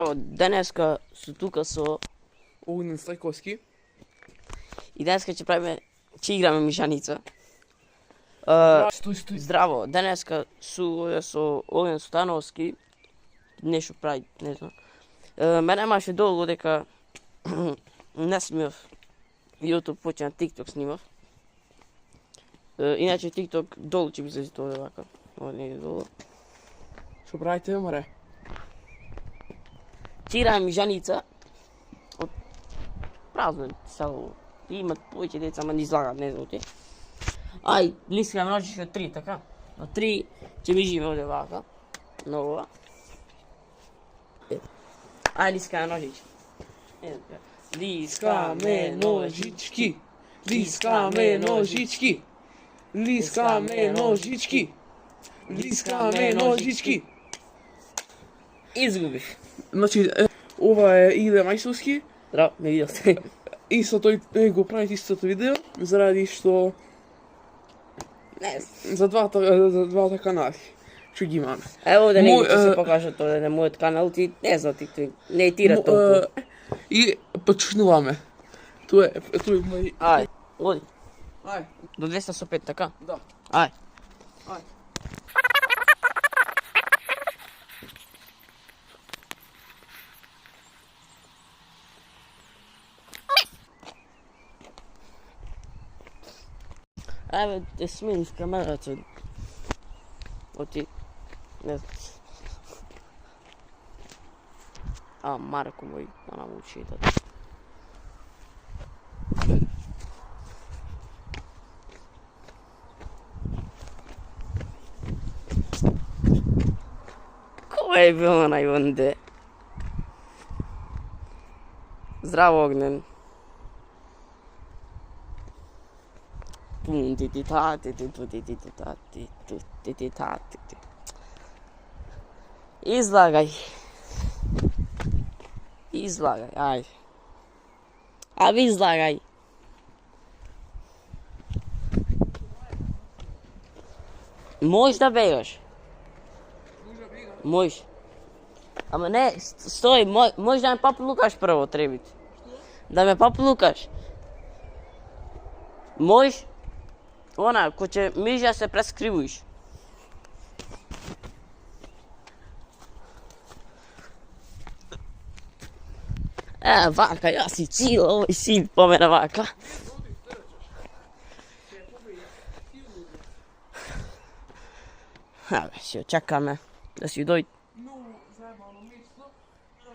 Здраво, денеска су тука со Огнен Стајковски. и денеска ќе играме мишаница. Стој. Здраво, денеска су со Огнен Становски, нешто прави, не знам. Мене имаше долго дека не снимав YouTube, почнав TikTok снимав. Иначе TikTok долу ќе ми излези тоа вака. Ова не е долу. Што правите, маре? Ќе играме мишаница од празно село. Имат повеќе деца, ама не излагат, не знам ти. Ај, лиска множиш од 3, така? Од 3 ќе ми живе оде вака. На ова. Ај, лиска ножич. Лискаме ножички. Лискаме ножички. Лискаме ножички. Лискаме ножички. Изгубив. Значи, ова е Иле Мајсовски. Здраво, ме видовте. И со тој го прави истото видео, заради што Не, за двата канали што ги имаме. ево да не ќе се покажа тоа на мојот канал, ти не знам ти не тира толку. И почнуваме. Тоа е мој. Ај, оди. Ај, До 205, така? да. Ај. Ај. Ајде, те смениш камерата. Оти, не знам. Марко мој, да нам учи да. Кој е бил на Иванде? Здраво, Огнен. Излагај. Излагај, ајде. Ви излагај. Можеш да бегаш. Можеш. Ама не, стој, можеш да ме поплукаш прво, требите. Да ме поплукаш. Можеш. Она, кој ќе миша се прескривуиш. Вака, јас си цил, овој син по мене вака. Абе, си очекаме да си дојде.